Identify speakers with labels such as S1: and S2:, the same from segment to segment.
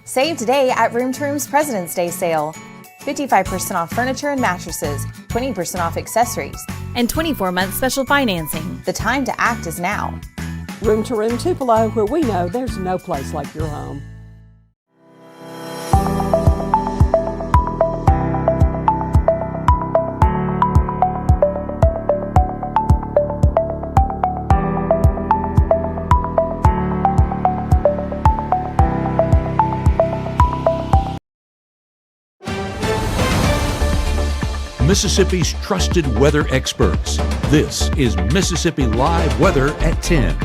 S1: Save today at Room to Room's President's Day sale. 55% off furniture and mattresses, 20% off accessories, and 24-month special financing. The time to act is now.
S2: Room to Room Tupelo, where we know there's no place like your home.
S3: Mississippi's trusted weather experts. This is Mississippi Live Weather at 10.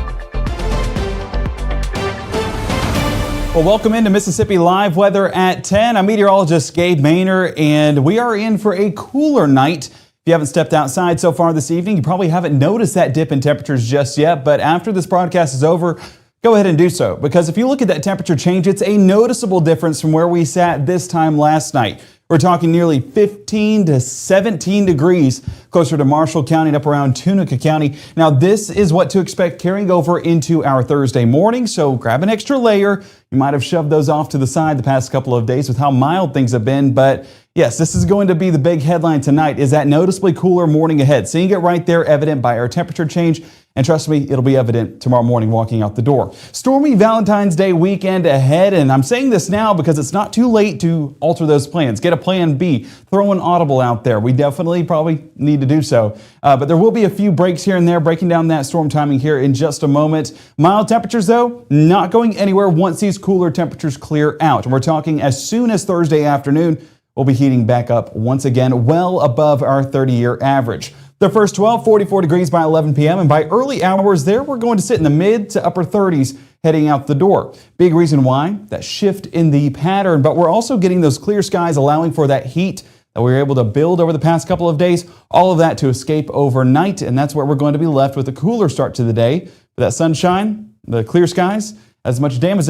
S4: Well, welcome into Mississippi Live Weather at 10. I'm meteorologist Gabe, and we are in for a cooler night. If you haven't stepped outside so far this evening, you probably haven't noticed that dip in temperatures just yet, but after this broadcast is over, go ahead and do so, because if you look at that temperature change, it's a noticeable difference from where we sat this time last night. We're talking nearly 15 to 17 degrees closer to Marshall County and up around Tunica County. Now, this is what to expect carrying over into our Thursday morning, so grab an extra layer. You might have shoved those off to the side the past couple of days with how mild things have been, but yes, this is going to be the big headline tonight, is that noticeably cooler morning ahead. Seeing it right there, evident by our temperature change. And trust me, it'll be evident tomorrow morning walking out the door. Stormy Valentine's Day weekend ahead, and I'm saying this now because it's not too late to alter those plans. Get a plan B. Throw an audible out there. We definitely probably need to do so. But there will be a few breaks here and there, breaking down that storm timing here in just a moment. Mild temperatures, though, not going anywhere once these cooler temperatures clear out. And we're talking as soon as Thursday afternoon, we'll be heating back up once again, well above our 30-year average. The first 12, 44 degrees by 11 p.m. and by early hours there, we're going to sit in the mid to upper 30s heading out the door. Big reason why, that shift in the pattern, but we're also getting those clear skies allowing for that heat that we were able to build over the past couple of days, all of that to escape overnight, and that's where we're going to be left with a cooler start to the day. For that sunshine, the clear skies, as much damage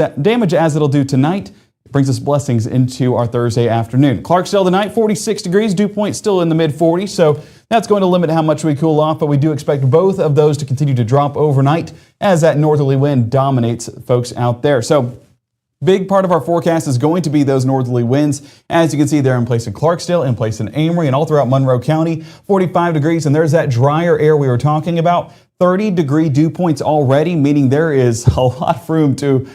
S4: as it'll do tonight, it brings us blessings into our Thursday afternoon. Clarksdale tonight, 46 degrees, dew point still in the mid-40s, so that's going to limit how much we cool off, but we do expect both of those to continue to drop overnight as that northerly wind dominates folks out there. So big part of our forecast is going to be those northerly winds. As you can see there in place in Clarksdale, in place in Amory, and all throughout Monroe County, 45 degrees, and there's that drier air we were talking about. 30-degree dew points already, meaning there is a lot of room to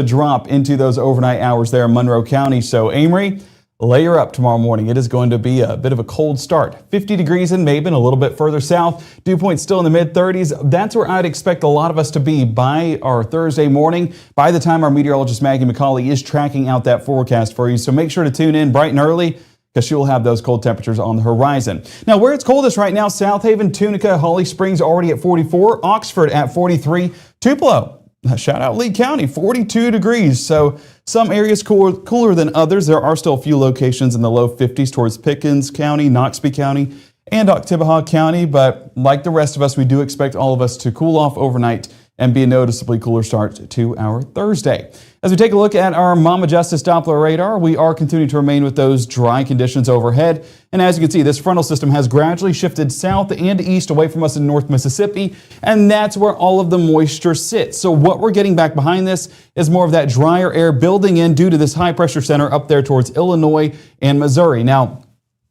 S4: drop into those overnight hours there in Monroe County. So Amory, layer up tomorrow morning. It is going to be a bit of a cold start. 50 degrees in Maben, a little bit further south. Dew point still in the mid-30s. That's where I'd expect a lot of us to be by our Thursday morning, by the time our meteorologist Maggie McCauley is tracking out that forecast for you. So make sure to tune in bright and early, because she will have those cold temperatures on the horizon. Now, where it's coldest right now, South Haven, Tunica, Holly Springs already at 44, Oxford at 43, Tupelo, shout out Lee County, 42 degrees. So some areas cooler than others. There are still a few locations in the low 50s towards Pickens County, Noxubee County, and Oktibbeha County. But like the rest of us, we do expect all of us to cool off overnight and be a noticeably cooler start to our Thursday. As we take a look at our Mama Justice Doppler radar, we are continuing to remain with those dry conditions overhead. And as you can see, this frontal system has gradually shifted south and east away from us in North Mississippi, and that's where all of the moisture sits. So what we're getting back behind this is more of that drier air building in due to this high pressure center up there towards Illinois and Missouri. Now,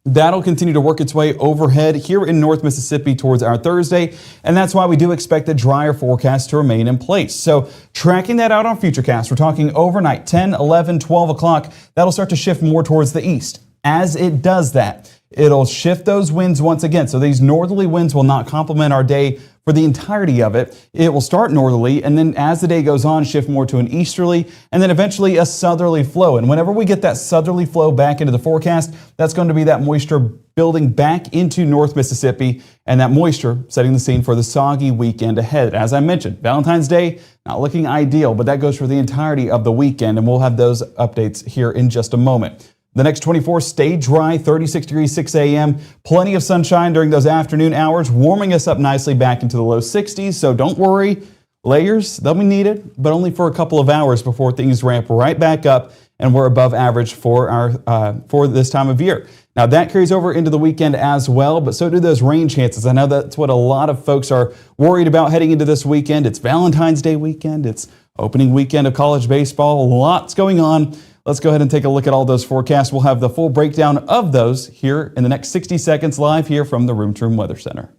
S4: that'll continue to work its way overhead here in North Mississippi towards our Thursday, and that's why we do expect the drier forecast to remain in place. So tracking that out on Futurecast, we're talking overnight, 10, 11, 12 o'clock, that'll start to shift more towards the east. As it does that, it'll shift those winds once again. So these northerly winds will not complement our day for the entirety of it. It will start northerly, and then as the day goes on, shift more to an easterly, and then eventually a southerly flow. And whenever we get that southerly flow back into the forecast, that's going to be that moisture building back into North Mississippi, and that moisture setting the scene for the soggy weekend ahead. As I mentioned, Valentine's Day, not looking ideal, but that goes for the entirety of the weekend, and we'll have those updates here in just a moment. The next 24 stay dry, 36 degrees, 6 a.m. Plenty of sunshine during those afternoon hours, warming us up nicely back into the low 60s. So don't worry, layers, they'll be needed, but only for a couple of hours before things ramp right back up and we're above average for this time of year. Now that carries over into the weekend as well, but so do those rain chances. I know that's what a lot of folks are worried about heading into this weekend. It's Valentine's Day weekend. It's Opening weekend of college baseball, lots going on. Let's go ahead and take a look at all those forecasts. We'll have the full breakdown of those here in the next 60 seconds live here from the Room to Room Weather Center.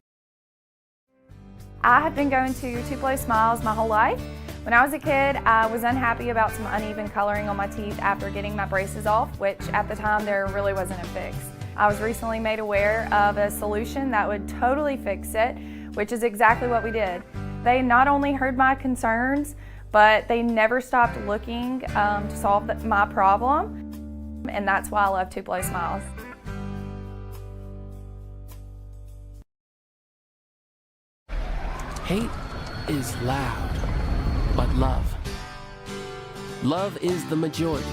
S5: I have been going to Tupelo Smiles my whole life. When I was a kid, I was unhappy about some uneven coloring on my teeth after getting my braces off, which at the time there really wasn't a fix. I was recently made aware of a solution that would totally fix it, which is exactly what we did. They not only heard my concerns, but they never stopped looking to solve my problem, and that's why I love Tupelo Smiles.
S6: Hate is loud, but love is the majority.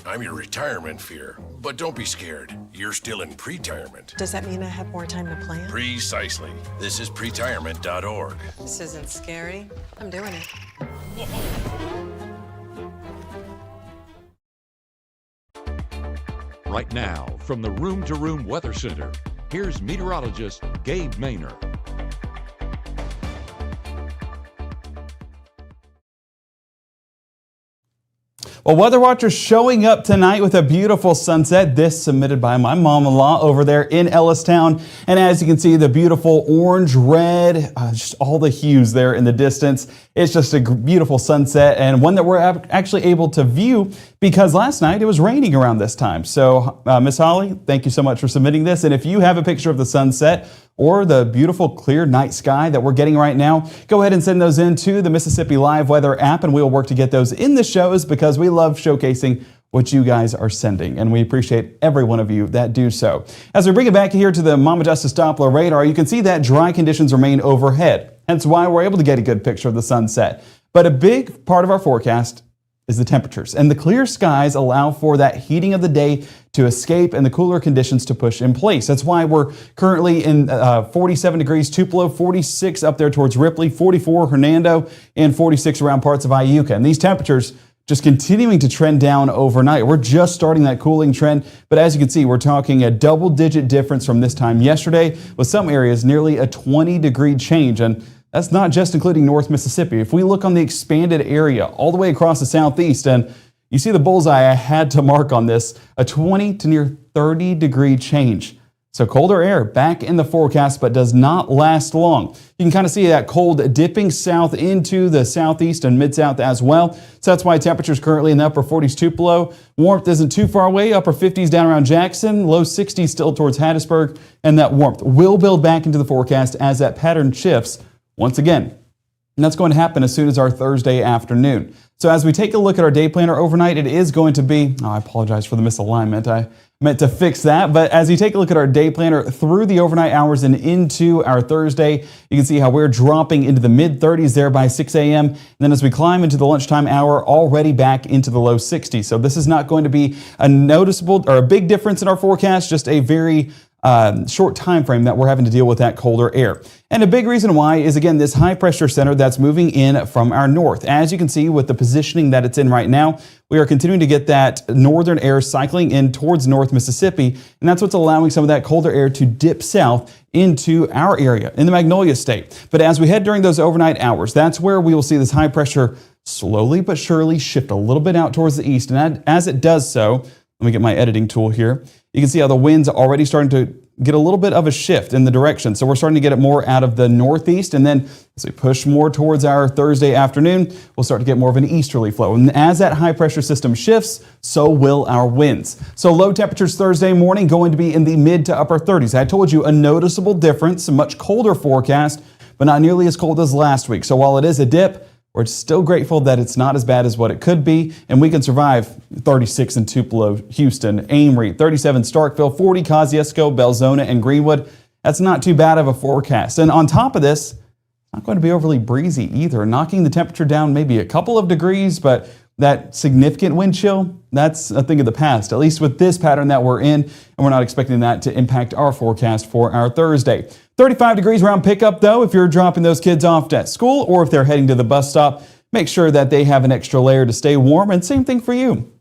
S7: I'm your retirement fear, but don't be scared. You're still in pre-tirement.
S8: Does that mean I have more time to plan?
S7: Precisely. This is pretirement.org.
S8: This isn't scary. I'm doing it.
S3: Right now, from the Room to Room Weather Center, here's meteorologist Gabe Maynor.
S4: Well, weather watchers showing up tonight with a beautiful sunset. This submitted by my mom-in-law over there in Ellistown. And as you can see, the beautiful orange, red, just all the hues there in the distance. It's just a beautiful sunset and one that we're actually able to view because last night it was raining around this time. So Miss Holly, thank you so much for submitting this. And if you have a picture of the sunset or the beautiful clear night sky that we're getting right now, go ahead and send those into the Mississippi Live Weather app and we'll work to get those in the shows because we love showcasing what you guys are sending, and we appreciate every one of you that do so. As we bring it back here to the Mama Justice Doppler radar, you can see that dry conditions remain overhead, hence why we're able to get a good picture of the sunset. But a big part of our forecast is the temperatures, and the clear skies allow for that heating of the day to escape and the cooler conditions to push in place. That's why we're currently in 47 degrees Tupelo, 46 up there towards Ripley, 44 Hernando, and 46 around parts of Iuka. And these temperatures just continuing to trend down overnight. We're just starting that cooling trend, but as you can see, we're talking a double-digit difference from this time yesterday, with some areas nearly a 20-degree change, and that's not just including North Mississippi. If we look on the expanded area all the way across the southeast, and you see the bullseye I had to mark on this, a 20 to near 30-degree change. So colder air back in the forecast, but does not last long. You can kind of see that cold dipping south into the southeast and mid-south as well. So that's why temperatures currently in the upper 40s Tupelo. Warmth isn't too far away, upper 50s down around Jackson, low 60s still towards Hattiesburg, and that warmth will build back into the forecast as that pattern shifts once again. And that's going to happen as soon as our Thursday afternoon. So as we take a look at our day planner overnight, it is going to be, I apologize for the misalignment. I meant to fix that. But as you take a look at our day planner through the overnight hours and into our Thursday, you can see how we're dropping into the mid-30s there by 6 a.m. And then as we climb into the lunchtime hour, already back into the low 60s. So this is not going to be a noticeable or a big difference in our forecast, just a very short time frame that we're having to deal with that colder air. And a big reason why is, again, this high pressure center that's moving in from our north. As you can see with the positioning that it's in right now, we are continuing to get that northern air cycling in towards North Mississippi, and that's what's allowing some of that colder air to dip south into our area in the Magnolia State. But as we head during those overnight hours, that's where we will see this high pressure slowly but surely shift a little bit out towards the east. And as it does so, let me get my editing tool here. You can see how the wind's already starting to get a little bit of a shift in the direction. So we're starting to get it more out of the northeast. And then as we push more towards our Thursday afternoon, we'll start to get more of an easterly flow. And as that high pressure system shifts, so will our winds. So low temperatures Thursday morning going to be in the mid to upper 30s. I told you a noticeable difference, a much colder forecast, but not nearly as cold as last week. So while it is a dip, we're still grateful that it's not as bad as what it could be, and we can survive 36 in Tupelo, Houston, Amory, 37 Starkville, 40 Kosciuszko, Belzona, and Greenwood. That's not too bad of a forecast. And on top of this, not going to be overly breezy either, knocking the temperature down maybe a couple of degrees, but that significant wind chill, that's a thing of the past, at least with this pattern that we're in, and we're not expecting that to impact our forecast for our Thursday. 35 degrees around pickup, though, if you're dropping those kids off at school or if they're heading to the bus stop, make sure that they have an extra layer to stay warm, and same thing for you.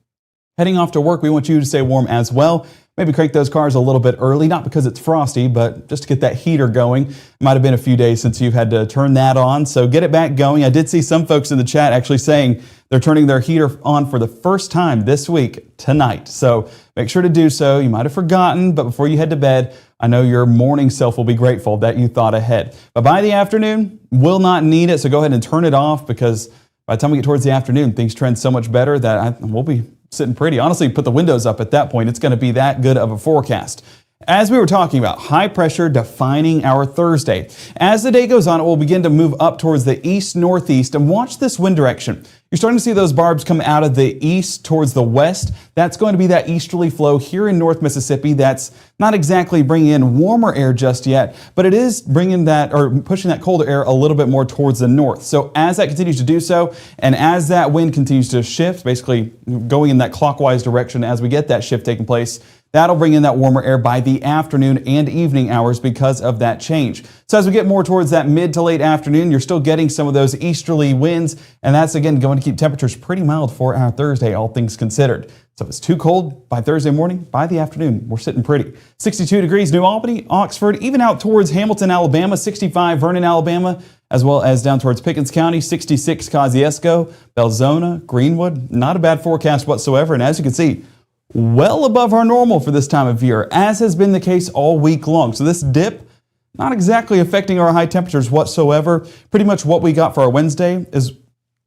S4: Heading off to work, we want you to stay warm as well. maybe crank those cars a little bit early, not because it's frosty, but just to get that heater going. It might have been a few days since you've had to turn that on, so get it back going. I did see some folks in the chat actually saying they're turning their heater on for the first time this week, tonight. So make sure to do so. You might have forgotten, but before you head to bed, I know your morning self will be grateful that you thought ahead. But by the afternoon, will not need it, so go ahead and turn it off, because by the time we get towards the afternoon, things trend so much better that we'll be sitting pretty. Honestly, put the windows up at that point. It's going to be that good of a forecast. As we were talking about, high pressure defining our Thursday. As the day goes on, it will begin to move up towards the east-northeast, and watch this wind direction. You're starting to see those barbs come out of the east towards the west. That's going to be that easterly flow here in North Mississippi. That's not exactly bringing in warmer air just yet, but it is bringing that, or pushing that colder air a little bit more towards the north. So as that continues to do so, and as that wind continues to shift, basically going in that clockwise direction as we get that shift taking place, that'll bring in that warmer air by the afternoon and evening hours because of that change. So as we get more towards that mid to late afternoon, you're still getting some of those easterly winds, and that's again going to keep temperatures pretty mild for our Thursday, all things considered. So if it's too cold by Thursday morning, by the afternoon, we're sitting pretty. 62 degrees New Albany, Oxford, even out towards Hamilton, Alabama, 65 Vernon, Alabama, as well as down towards Pickens County, 66 Kosciuszko, Belzona, Greenwood. Not a bad forecast whatsoever, and as you can see, well above our normal for this time of year, as has been the case all week long. So this dip, not exactly affecting our high temperatures whatsoever. Pretty much what we got for our Wednesday is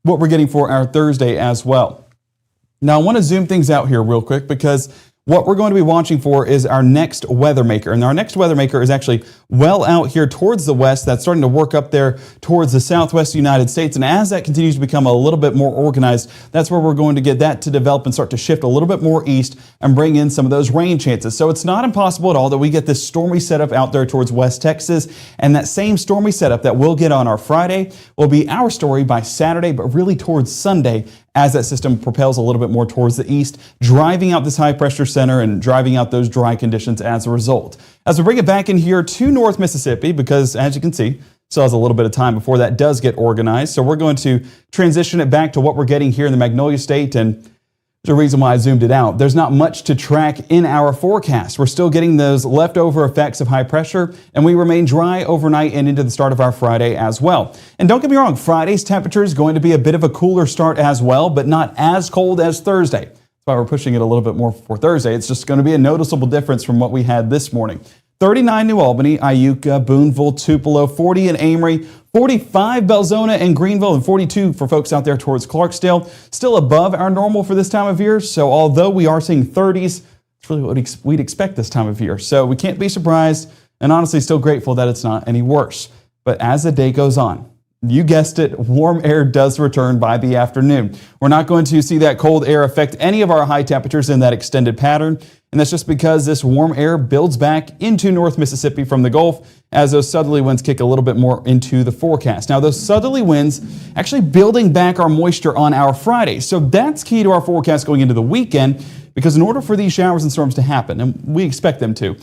S4: what we're getting for our Thursday as well. Now I want to zoom things out here real quick, because what we're going to be watching for is our next weather maker. And our next weather maker is actually well out here towards the west. That's starting to work up there towards the southwest United States. And as that continues to become a little bit more organized, that's where we're going to get that to develop and start to shift a little bit more east and bring in some of those rain chances. So it's not impossible at all that we get this stormy setup out there towards West Texas. And that same stormy setup that we'll get on our Friday will be our story by Saturday, but really towards Sunday, as that system propels a little bit more towards the east, driving out this high pressure center and driving out those dry conditions as a result. As we bring it back in here to North Mississippi, because as you can see, still has a little bit of time before that does get organized. So we're going to transition it back to what we're getting here in the Magnolia State, and there's a reason why I zoomed it out. There's not much to track in our forecast. We're still getting those leftover effects of high pressure, and we remain dry overnight and into the start of our Friday as well. And don't get me wrong, Friday's temperature is going to be a bit of a cooler start as well, but not as cold as Thursday. That's why we're pushing it a little bit more for Thursday. It's just going to be a noticeable difference from what we had this morning. 39 New Albany, Iuka, Boonville, Tupelo, 40 in Amory, 45 Belzona and Greenville, and 42 for folks out there towards Clarksdale. Still above our normal for this time of year. So although we are seeing 30s, it's really what we'd expect this time of year. So we can't be surprised, and honestly still grateful that it's not any worse. But as the day goes on, you guessed it, warm air does return by the afternoon. We're not going to see that cold air affect any of our high temperatures in that extended pattern. And that's just because this warm air builds back into North Mississippi from the Gulf as those southerly winds kick a little bit more into the forecast. Now, those southerly winds actually building back our moisture on our Friday. So that's key to our forecast going into the weekend, because in order for these showers and storms to happen, and we expect them to,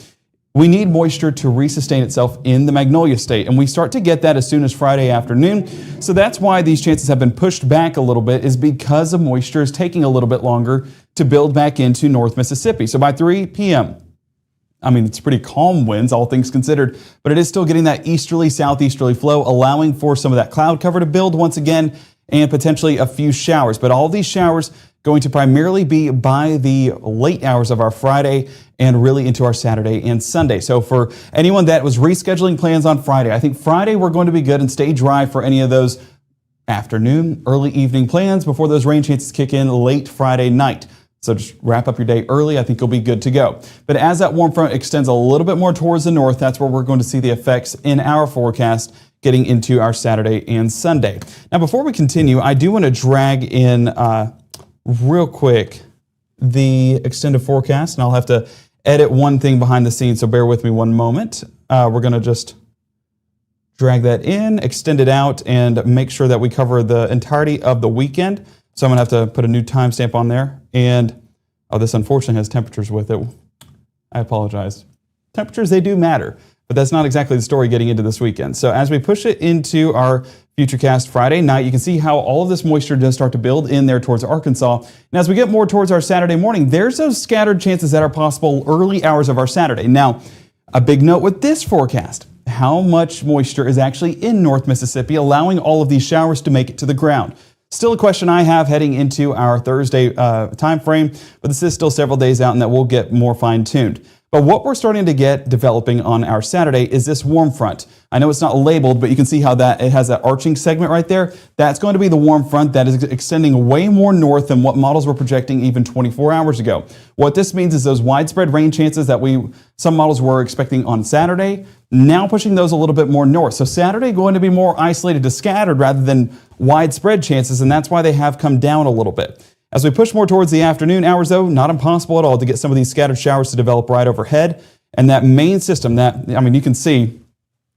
S4: we need moisture to resustain itself in the Magnolia State, and we start to get that as soon as Friday afternoon. So that's why these chances have been pushed back a little bit, is because the moisture is taking a little bit longer to build back into North Mississippi. So by 3 p.m., I mean, it's pretty calm winds, all things considered, but it is still getting that easterly, southeasterly flow, allowing for some of that cloud cover to build once again, and potentially a few showers. But all these showers going to primarily be by the late hours of our Friday and really into our Saturday and Sunday. So for anyone that was rescheduling plans on Friday, I think Friday we're going to be good and stay dry for any of those afternoon, early evening plans before those rain chances kick in late Friday night. So just wrap up your day early. I think you'll be good to go. But as that warm front extends a little bit more towards the north, that's where we're going to see the effects in our forecast getting into our Saturday and Sunday. Now, before we continue, I do want to drag in real quick the extended forecast, and I'll have to edit one thing behind the scenes, so bear with me one moment. We're going to just drag that in, extend it out, and make sure that we cover the entirety of the weekend. So I'm going to have to put a new timestamp on there. And, this unfortunately has temperatures with it. I apologize. Temperatures, they do matter. but that's not exactly the story getting into this weekend. So as we push it into our Futurecast Friday night, you can see how all of this moisture does start to build in there towards Arkansas. And as we get more towards our Saturday morning, there's those scattered chances that are possible early hours of our Saturday. Now, a big note with this forecast, how much moisture is actually in North Mississippi, allowing all of these showers to make it to the ground. Still a question I have heading into our Thursday time frame, but this is still several days out and that will get more fine-tuned. But what we're starting to get developing on our Saturday is this warm front. I know it's not labeled, but you can see how that it has that arching segment right there. That's going to be the warm front that is extending way more north than what models were projecting even 24 hours ago. What this means is those widespread rain chances that some models were expecting on Saturday, now pushing those a little bit more north. So Saturday going to be more isolated to scattered rather than widespread chances, and that's why they have come down a little bit. As we push more towards the afternoon hours, though, not impossible at all to get some of these scattered showers to develop right overhead. And that main system, you can see,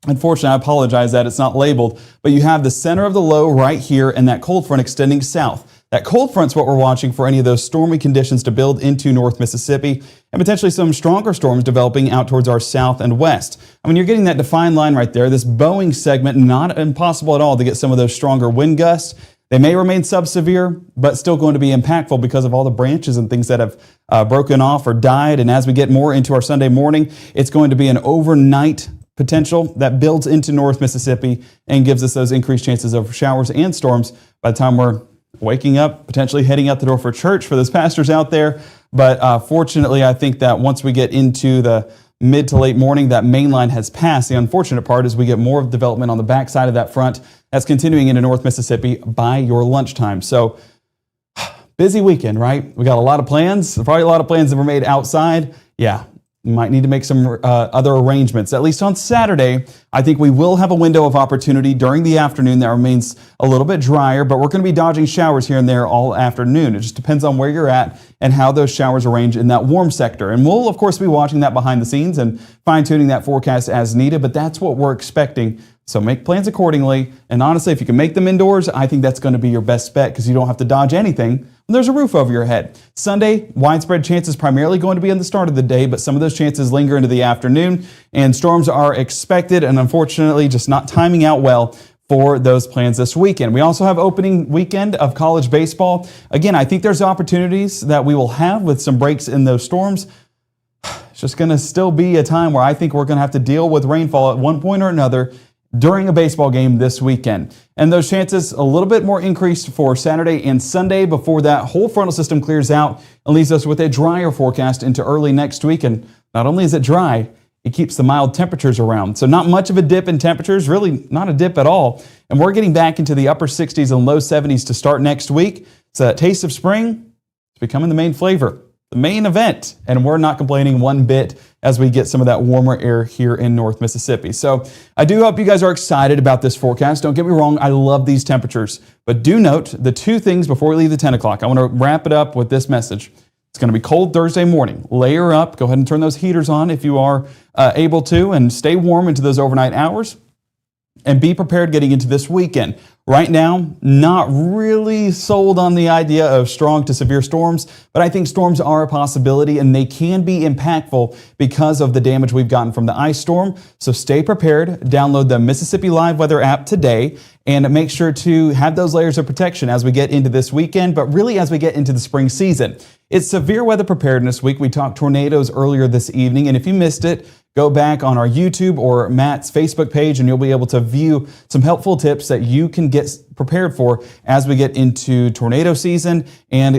S4: unfortunately, I apologize that it's not labeled, but you have the center of the low right here and that cold front extending south. That cold front's what we're watching for any of those stormy conditions to build into North Mississippi and potentially some stronger storms developing out towards our south and west. You're getting that defined line right there, this bowing segment, not impossible at all to get some of those stronger wind gusts. They may remain sub-severe, but still going to be impactful because of all the branches and things that have broken off or died. And as we get more into our Sunday morning, it's going to be an overnight potential that builds into North Mississippi and gives us those increased chances of showers and storms by the time we're waking up, potentially heading out the door for church for those pastors out there. But fortunately, I think that once we get into the mid to late morning, that main line has passed. The unfortunate part is we get more development on the backside of that front that's continuing into North Mississippi by your lunchtime. So busy weekend, right? We got a lot of plans, probably a lot of plans that were made outside. Yeah, you might need to make some other arrangements. At least on Saturday, I think we will have a window of opportunity during the afternoon that remains a little bit drier, but we're going to be dodging showers here and there all afternoon. It just depends on where you're at and how those showers arrange in that warm sector. And we'll, of course, be watching that behind the scenes and fine-tuning that forecast as needed, but that's what we're expecting. So make plans accordingly. And honestly, if you can make them indoors, I think that's going to be your best bet because you don't have to dodge anything when there's a roof over your head. Sunday, widespread chances primarily going to be on the start of the day, but some of those chances linger into the afternoon, and storms are expected and unfortunately just not timing out well for those plans this weekend. We also have opening weekend of college baseball. Again, I think there's opportunities that we will have with some breaks in those storms. It's just going to still be a time where I think we're going to have to deal with rainfall at one point or another during a baseball game this weekend. And those chances a little bit more increased for Saturday and Sunday before that whole frontal system clears out and leaves us with a drier forecast into early next week. And not only is it dry, it keeps the mild temperatures around. So not much of a dip in temperatures, really not a dip at all. And we're getting back into the upper 60s and low 70s to start next week. So that taste of spring is becoming the main flavor, the main event. And we're not complaining one bit as we get some of that warmer air here in North Mississippi. So I do hope you guys are excited about this forecast. Don't get me wrong, I love these temperatures. But do note the two things before we leave the 10 o'clock. I want to wrap it up with this message. It's going to be cold Thursday morning. Layer up. Go ahead and turn those heaters on if you are able to, and stay warm into those overnight hours. And be prepared getting into this weekend. Right now, not really sold on the idea of strong to severe storms, but I think storms are a possibility and they can be impactful because of the damage we've gotten from the ice storm. So stay prepared. Download the Mississippi Live Weather app today and make sure to have those layers of protection as we get into this weekend, but really as we get into the spring season. It's Severe Weather Preparedness Week. We talked tornadoes earlier this evening, and if you missed it, go back on our YouTube or Matt's Facebook page and you'll be able to view some helpful tips that you can get prepared for as we get into tornado season and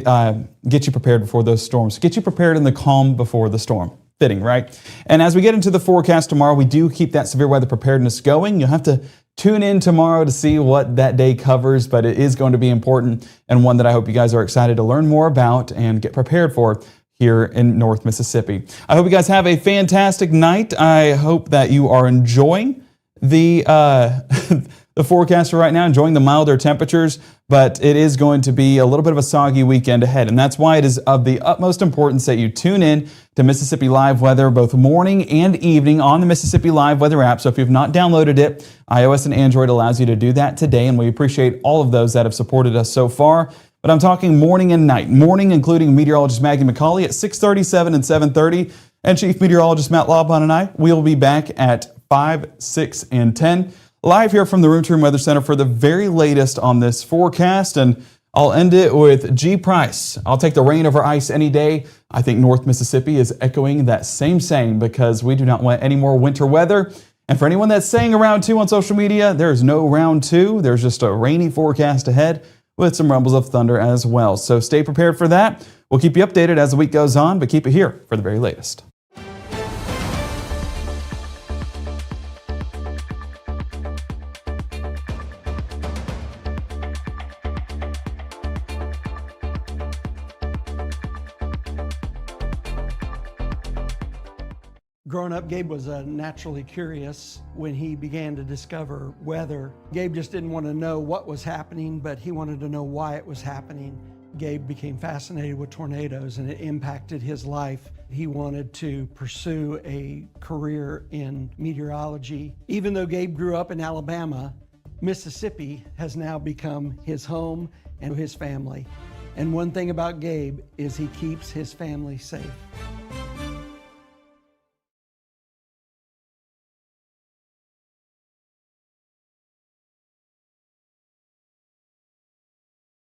S4: get you prepared before those storms. Get you prepared in the calm before the storm. Fitting, right? And as we get into the forecast tomorrow, we do keep that severe weather preparedness going. You'll have to tune in tomorrow to see what that day covers, but it is going to be important and one that I hope you guys are excited to learn more about and get prepared for here in North Mississippi. I hope you guys have a fantastic night. I hope that you are enjoying the the forecast for right now, enjoying the milder temperatures, but it is going to be a little bit of a soggy weekend ahead. And that's why it is of the utmost importance that you tune in to Mississippi Live Weather both morning and evening on the Mississippi Live Weather app. So if you've not downloaded it, iOS and Android allows you to do that today. And we appreciate all of those that have supported us so far. But I'm talking morning and night. Morning, including meteorologist Maggie McCauley at 6:37 and 7:30. And Chief Meteorologist Matt Laubon and I, we'll be back at 5, 6, and 10. Live here from the Room to Room Weather Center for the very latest on this forecast. And I'll end it with G. Price. I'll take the rain over ice any day. I think North Mississippi is echoing that same saying because we do not want any more winter weather. And for anyone that's saying a round 2 on social media, there is no round 2. There's just a rainy forecast ahead with some rumbles of thunder as well. So stay prepared for that. We'll keep you updated as the week goes on, but keep it here for the very latest.
S9: Growing up, Gabe was naturally curious when he began to discover weather. Gabe just didn't want to know what was happening, but he wanted to know why it was happening. Gabe became fascinated with tornadoes and it impacted his life. He wanted to pursue a career in meteorology. Even though Gabe grew up in Alabama, Mississippi has now become his home and his family. And one thing about Gabe is he keeps his family safe.